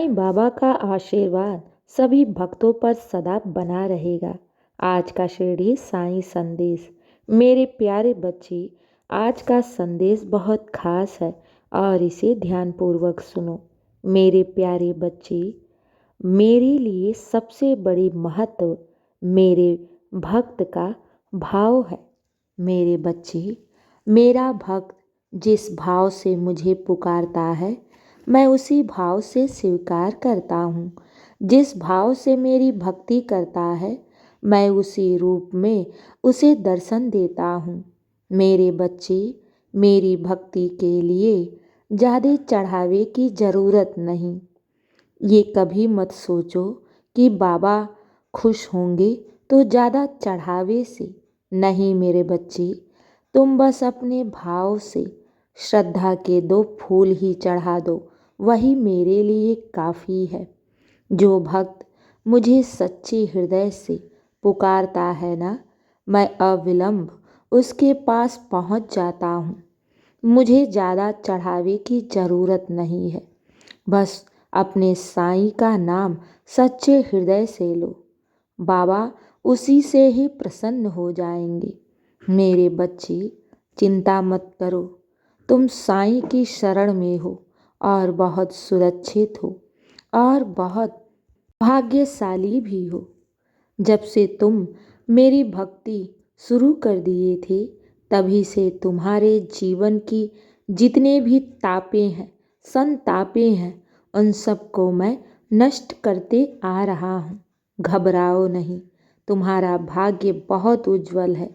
साईं बाबा का आशीर्वाद सभी भक्तों पर सदा बना रहेगा। आज का शिरडी साईं संदेश। मेरे प्यारे बच्चे, आज का संदेश बहुत खास है और इसे ध्यानपूर्वक सुनो। मेरे प्यारे बच्चे, मेरे लिए सबसे बड़ी महत्व मेरे भक्त का भाव है। मेरे बच्चे, मेरा भक्त जिस भाव से मुझे पुकारता है, मैं उसी भाव से स्वीकार करता हूँ। जिस भाव से मेरी भक्ति करता है, मैं उसी रूप में उसे दर्शन देता हूँ। मेरे बच्चे, मेरी भक्ति के लिए ज़्यादा चढ़ावे की ज़रूरत नहीं। ये कभी मत सोचो कि बाबा खुश होंगे तो ज़्यादा चढ़ावे से। नहीं मेरे बच्चे, तुम बस अपने भाव से श्रद्धा के 2 फूल ही चढ़ा दो, वही मेरे लिए काफ़ी है। जो भक्त मुझे सच्चे हृदय से पुकारता है ना, मैं अविलंब उसके पास पहुंच जाता हूँ। मुझे ज़्यादा चढ़ावे की ज़रूरत नहीं है। बस अपने साईं का नाम सच्चे हृदय से लो, बाबा उसी से ही प्रसन्न हो जाएंगे। मेरे बच्चे, चिंता मत करो, तुम साईं की शरण में हो और बहुत सुरक्षित हो और बहुत भाग्यशाली भी हो। जब से तुम मेरी भक्ति शुरू कर दिए थे, तभी से तुम्हारे जीवन की जितने भी तापें हैं, संतापें हैं, उन सबको मैं नष्ट करते आ रहा हूँ। घबराओ नहीं, तुम्हारा भाग्य बहुत उज्जवल है।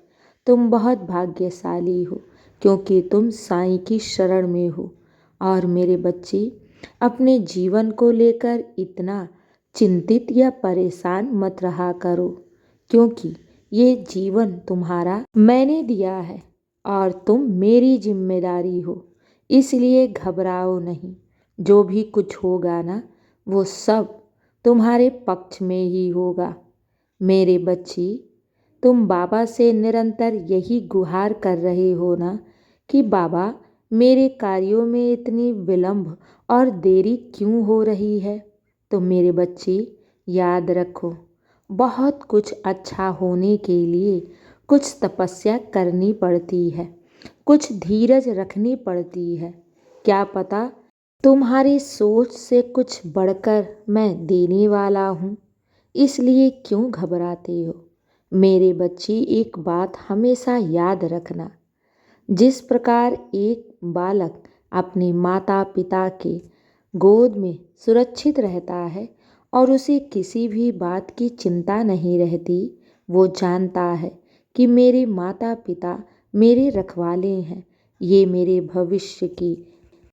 तुम बहुत भाग्यशाली हो क्योंकि तुम साईं की शरण में हो। और मेरे बच्चे, अपने जीवन को लेकर इतना चिंतित या परेशान मत रहा करो, क्योंकि ये जीवन तुम्हारा मैंने दिया है और तुम मेरी जिम्मेदारी हो। इसलिए घबराओ नहीं। जो भी कुछ होगा ना, वो सब तुम्हारे पक्ष में ही होगा। मेरे बच्चे, तुम बाबा से निरंतर यही गुहार कर रहे हो ना कि बाबा, मेरे कार्यों में इतनी विलंब और देरी क्यों हो रही है। तो मेरे बच्चे, याद रखो, बहुत कुछ अच्छा होने के लिए कुछ तपस्या करनी पड़ती है, कुछ धीरज रखनी पड़ती है। क्या पता तुम्हारी सोच से कुछ बढ़कर मैं देने वाला हूँ, इसलिए क्यों घबराते हो। मेरे बच्चे, एक बात हमेशा याद रखना, जिस प्रकार एक बालक अपने माता पिता के गोद में सुरक्षित रहता है और उसे किसी भी बात की चिंता नहीं रहती, वो जानता है कि मेरे माता पिता मेरे रखवाले हैं, ये मेरे भविष्य की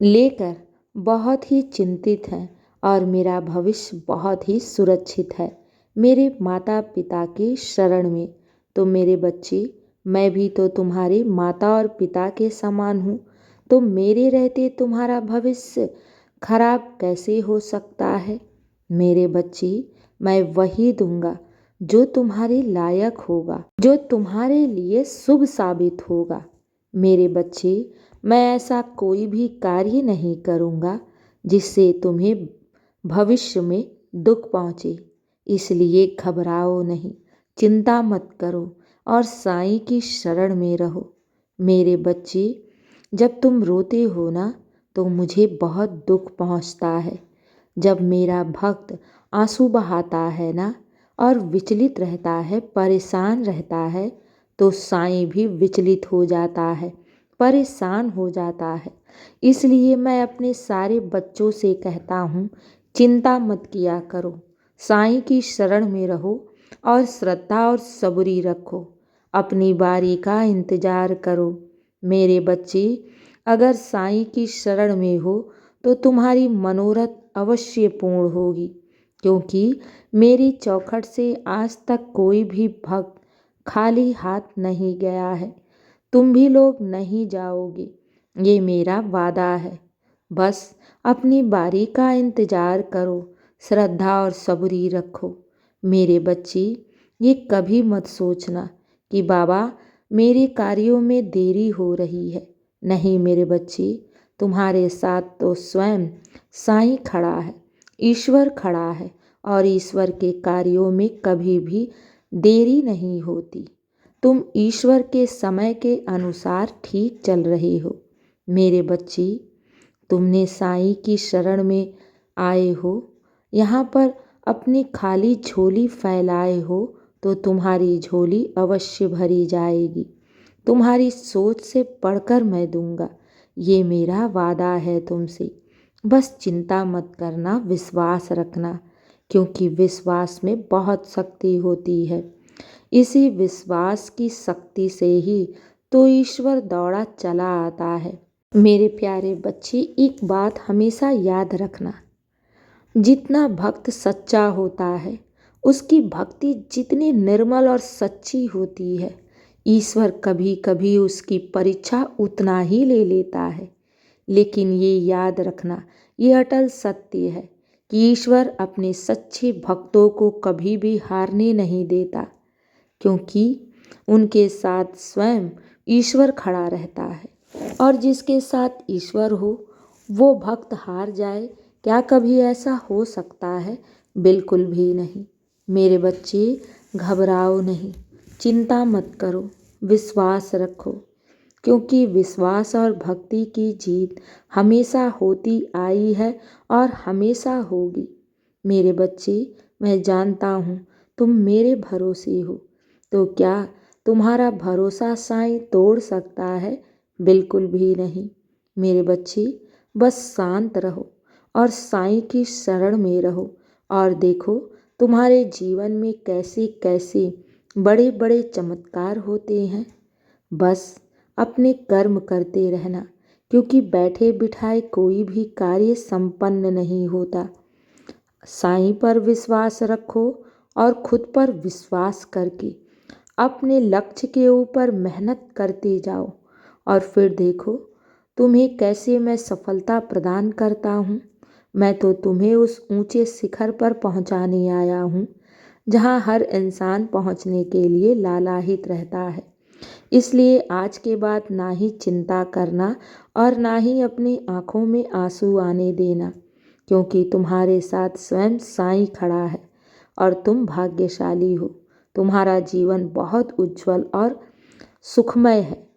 लेकर बहुत ही चिंतित हैं और मेरा भविष्य बहुत ही सुरक्षित है मेरे माता पिता की शरण में। तो मेरे बच्चे, मैं भी तो तुम्हारे माता और पिता के समान हूँ, तो मेरे रहते तुम्हारा भविष्य खराब कैसे हो सकता है। मेरे बच्चे, मैं वही दूंगा जो तुम्हारे लायक होगा, जो तुम्हारे लिए शुभ साबित होगा। मेरे बच्चे, मैं ऐसा कोई भी कार्य नहीं करूँगा जिससे तुम्हें भविष्य में दुख पहुँचे। इसलिए घबराओ नहीं, चिंता मत करो और साईं की शरण में रहो। मेरे बच्चे, जब तुम रोते हो ना, तो मुझे बहुत दुख पहुँचता है। जब मेरा भक्त आंसू बहाता है ना और विचलित रहता है, परेशान रहता है, तो साईं भी विचलित हो जाता है, परेशान हो जाता है। इसलिए मैं अपने सारे बच्चों से कहता हूँ, चिंता मत किया करो, साईं की शरण में रहो और श्रद्धा और सबूरी रखो, अपनी बारी का इंतजार करो। मेरे बच्चे, अगर साईं की शरण में हो तो तुम्हारी मनोरथ अवश्य पूर्ण होगी, क्योंकि मेरी चौखट से आज तक कोई भी भक्त खाली हाथ नहीं गया है। तुम भी लोग नहीं जाओगे, ये मेरा वादा है। बस अपनी बारी का इंतजार करो, श्रद्धा और सबूरी रखो। मेरे बच्चे, ये कभी मत सोचना कि बाबा मेरे कार्यों में देरी हो रही है। नहीं मेरे बच्चे, तुम्हारे साथ तो स्वयं साईं खड़ा है। ईश्वर खड़ा है और ईश्वर के कार्यों में कभी भी देरी नहीं होती। तुम ईश्वर के समय के अनुसार ठीक चल रहे हो। मेरे बच्चे, तुमने साईं की शरण में आए हो, यहाँ पर अपनी खाली झोली फैलाए हो, तो तुम्हारी झोली अवश्य भरी जाएगी। तुम्हारी सोच से बढ़कर मैं दूंगा, ये मेरा वादा है तुमसे। बस चिंता मत करना, विश्वास रखना, क्योंकि विश्वास में बहुत शक्ति होती है। इसी विश्वास की शक्ति से ही तो ईश्वर दौड़ा चला आता है। मेरे प्यारे बच्चे, एक बात हमेशा याद रखना, जितना भक्त सच्चा होता है, उसकी भक्ति जितनी निर्मल और सच्ची होती है, ईश्वर कभी कभी उसकी परीक्षा उतना ही ले लेता है। लेकिन ये याद रखना, ये अटल सत्य है कि ईश्वर अपने सच्चे भक्तों को कभी भी हारने नहीं देता, क्योंकि उनके साथ स्वयं ईश्वर खड़ा रहता है। और जिसके साथ ईश्वर हो वो भक्त हार जाए, क्या कभी ऐसा हो सकता है? बिल्कुल भी नहीं। मेरे बच्चे, घबराओ नहीं, चिंता मत करो, विश्वास रखो, क्योंकि विश्वास और भक्ति की जीत हमेशा होती आई है और हमेशा होगी। मेरे बच्चे, मैं जानता हूँ तुम मेरे भरोसे हो, तो क्या तुम्हारा भरोसा साईं तोड़ सकता है? बिल्कुल भी नहीं। मेरे बच्चे, बस शांत रहो और साईं की शरण में रहो, और देखो तुम्हारे जीवन में कैसे कैसे बड़े बड़े चमत्कार होते हैं। बस अपने कर्म करते रहना, क्योंकि बैठे बिठाए कोई भी कार्य संपन्न नहीं होता। साईं पर विश्वास रखो और खुद पर विश्वास करके अपने लक्ष्य के ऊपर मेहनत करते जाओ, और फिर देखो तुम्हें कैसे मैं सफलता प्रदान करता हूँ। मैं तो तुम्हें उस ऊंचे शिखर पर पहुँचाने आया हूँ, जहाँ हर इंसान पहुँचने के लिए लालायित रहता है। इसलिए आज के बाद ना ही चिंता करना और ना ही अपनी आँखों में आंसू आने देना, क्योंकि तुम्हारे साथ स्वयं साईं खड़ा है और तुम भाग्यशाली हो। तुम्हारा जीवन बहुत उज्जवल और सुखमय है।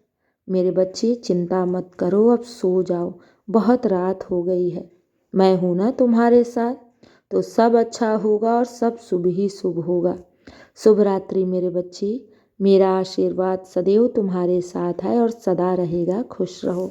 मेरे बच्चे, चिंता मत करो, अब सो जाओ, बहुत रात हो गई है। मैं हूँ ना तुम्हारे साथ, तो सब अच्छा होगा और सब शुभ ही शुभ होगा। शुभ रात्रि मेरे बच्चे। मेरा आशीर्वाद सदैव तुम्हारे साथ है और सदा रहेगा। खुश रहो।